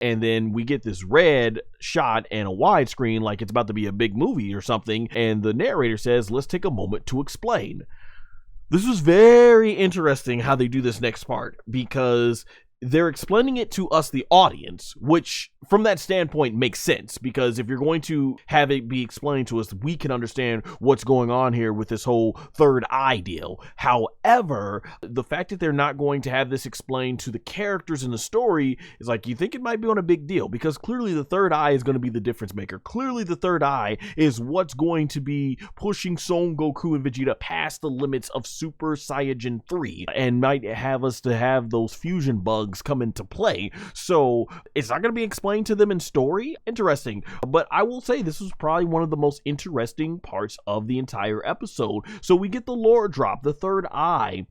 And then we get this red shot and a widescreen like it's about to be a big movie or something. And the narrator says, let's take a moment to explain. This was very interesting how they do this next part, because they're explaining it to us, the audience, which from that standpoint makes sense, because if you're going to have it be explained to us, we can understand what's going on here with this whole third eye deal. However, the fact that they're not going to have this explained to the characters in the story is like, you think it might be on a big deal, because clearly the third eye is going to be the difference maker. Clearly the third eye is what's going to be pushing Son Goku and Vegeta past the limits of Super Saiyan 3 and might have us to have those fusion bugs come into play. So it's not going to be explained to them in story. Interesting. But I will say this was probably one of the most interesting parts of the entire episode. So we get the lore drop, the third eye,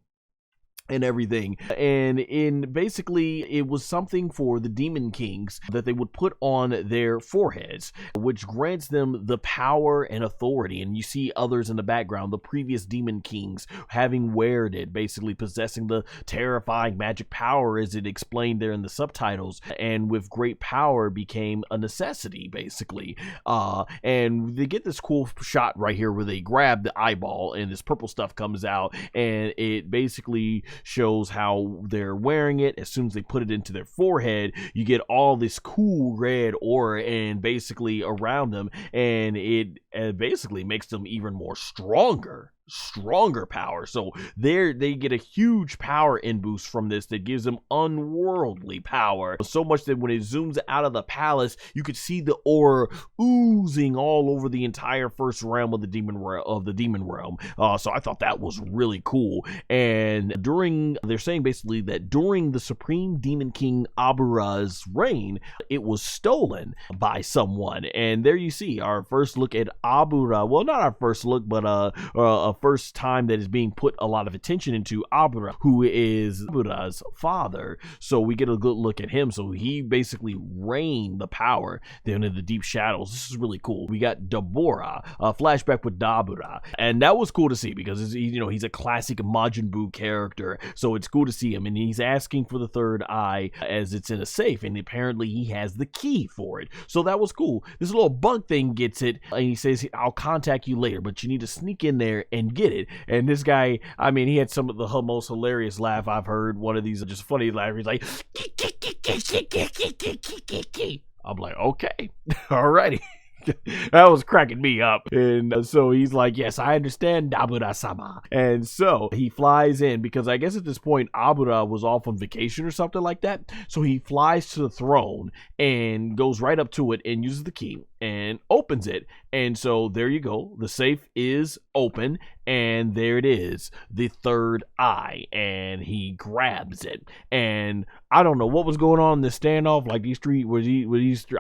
and everything, and basically it was something for the Demon Kings that they would put on their foreheads, which grants them the power and authority. And you see others in the background, the previous Demon Kings having weared it, basically possessing the terrifying magic power, as it explained there in the subtitles, and with great power became a necessity, basically. And they get this cool shot right here where they grab the eyeball and this purple stuff comes out, and it basically shows how they're wearing it. As soon as they put it into their forehead, you get all this cool red aura and basically around them, and it basically makes them even more stronger power. So they get a huge power in boost from this that gives them unworldly power, so much that when it zooms out of the palace, you could see the aura oozing all over the entire first realm of the demon realm. So I thought that was really cool. And they're saying basically that during the Supreme Demon King Dabura's reign, it was stolen by someone. And there you see our first look at Dabura. Well, not our first look, but a first time that is being put a lot of attention into Dabura, who is Dabura's father. So we get a good look at him. So he basically reigned the power down in the deep shadows. This is really cool. We got Dabura, a flashback with Dabura, and that was cool to see because he's a classic Majin Buu character. So it's cool to see him, and he's asking for the third eye as it's in a safe, and apparently he has the key for it. So that was cool. This little bug thing gets it, and he says, "I'll contact you later, but you need to sneak in there and get it." And this guy, I mean, he had some of the most hilarious laugh I've heard. One of these just funny laugh. He's like, I'm like, okay, alrighty. That was cracking me up. And so he's like, yes, I understand, Dabura-sama. And so he flies in, because I guess at this point Dabura was off on vacation or something like that. So he flies to the throne and goes right up to it and uses the key and opens it. And so there you go. The safe is open, and there it is, the third eye, and he grabs it. And I don't know what was going on in this standoff. Like these three,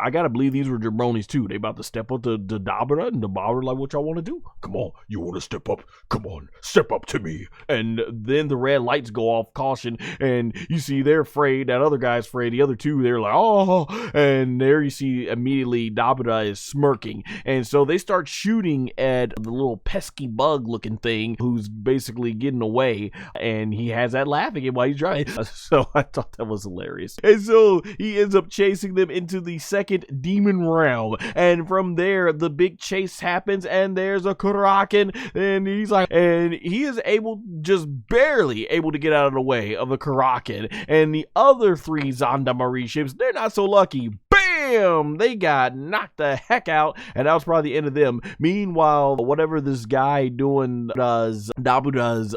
I gotta believe these were jabronis too. They about to step up to Dabura, and Dabura like, what y'all want to do? Come on, you want to step up? Come on, step up to me. And then the red lights go off, caution, and you see they're afraid. That other guy's afraid. The other two, they're like, oh, and there you see immediately Dabura is smirking, and so they start shooting at the little pesky bug looking thing who's basically getting away, and he has that laughing at while he's driving. So I thought that was hilarious. And so he ends up chasing them into the second demon realm, and from there the big chase happens, and there's a Kraken, and he's like, and he is just barely able to get out of the way of the Kraken, and the other three Zandamari ships, they're not so lucky. Bam! They got knocked the heck out, and that was probably the end of them. Meanwhile, whatever this guy Dabura's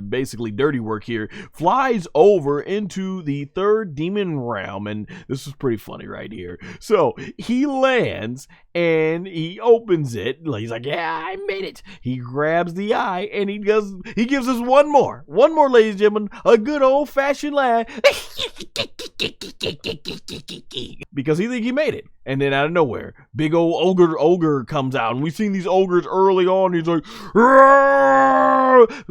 basically dirty work here, flies over into the third demon realm, and this is pretty funny right here. So he lands and he opens it. He's like, yeah, I made it. He grabs the eye and he gives us one more, ladies and gentlemen, a good old-fashioned laugh. Because he think he made it. And then out of nowhere, big old ogre comes out, and we've seen these ogres early on. He's like,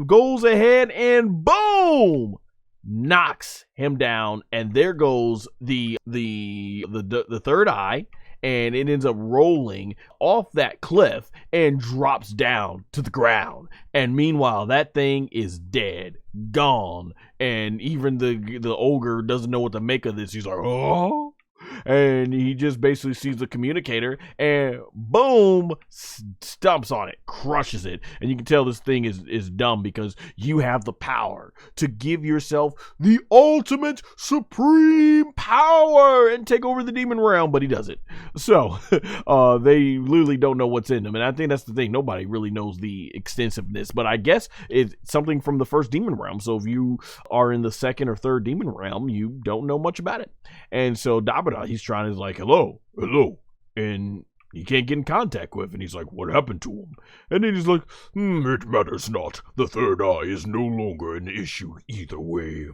goes ahead and boom, knocks him down, and there goes the third eye, and it ends up rolling off that cliff and drops down to the ground. And meanwhile, that thing is dead, gone, and even the ogre doesn't know what to make of this. He's like, oh. and he just basically sees the communicator and boom, stumps on it, crushes it. And you can tell this thing is dumb because you have the power to give yourself the ultimate supreme power and take over the demon realm, but he does it. So they literally don't know what's in them, and I think that's the thing. Nobody really knows the extensiveness, but I guess it's something from the first demon realm. So if you are in the second or third demon realm, you don't know much about it. And so Dabura, he's trying to like, hello, and he can't get in contact with, and he's like, what happened to him? And then he's like, it matters not. The third eye is no longer an issue either way.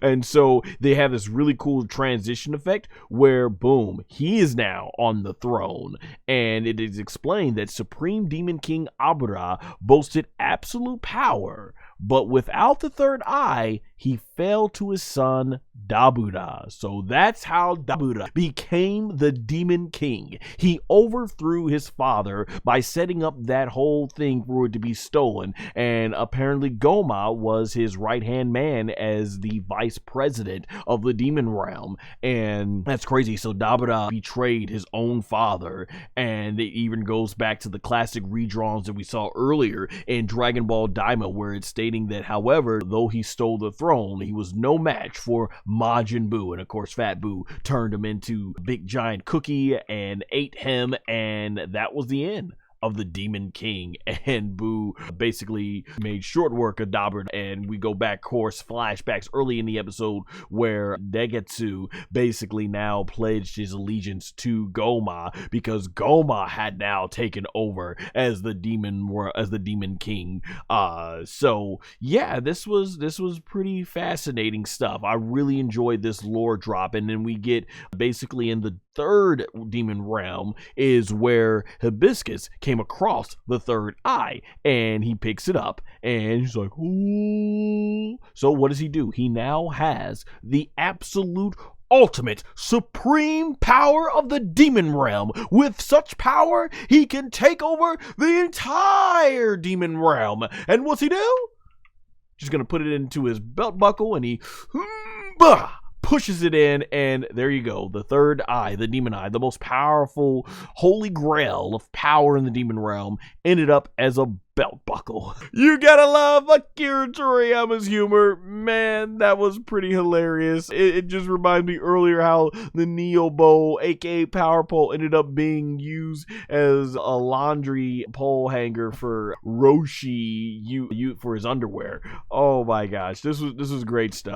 And so they have this really cool transition effect where, boom, he is now on the throne. And it is explained that Supreme Demon King Abura boasted absolute power, but without the third eye, he fell to his son Dabura. So that's how Dabura became the Demon King. He overthrew his father by setting up that whole thing for it to be stolen. And apparently Gomah was his right-hand man as the vice president of the demon realm. And that's crazy. So Dabura betrayed his own father. And it even goes back to the classic redrawings that we saw earlier in Dragon Ball DAIMA, where it's stating that, however, though he stole the throne, he was no match for Majin Buu. And of course, Fat Buu turned him into a big giant cookie and ate him, and that was the end of the Demon King. And Buu basically made short work of Dabura. And we go back, course, flashbacks early in the episode where Degesu basically now pledged his allegiance to Gomah because Gomah had now taken over as the Demon King. So yeah, this was pretty fascinating stuff. I really enjoyed this lore drop. And then we get basically in the third demon realm is where Hibiscus came across the third eye, and he picks it up and he's like, ooh. So what does he do? He now has the absolute ultimate supreme power of the demon realm. With such power, he can take over the entire demon realm. And what's he do? Just gonna put it into his belt buckle, and he pushes it in, and there you go. The third eye, the demon eye, the most powerful holy grail of power in the demon realm, ended up as a belt buckle. You gotta love Akira Toriyama's humor. Man, that was pretty hilarious. It just reminded me earlier how the Neo Bowl, aka Power Pole, ended up being used as a laundry pole hanger for Roshi for his underwear. Oh my gosh, this was great stuff.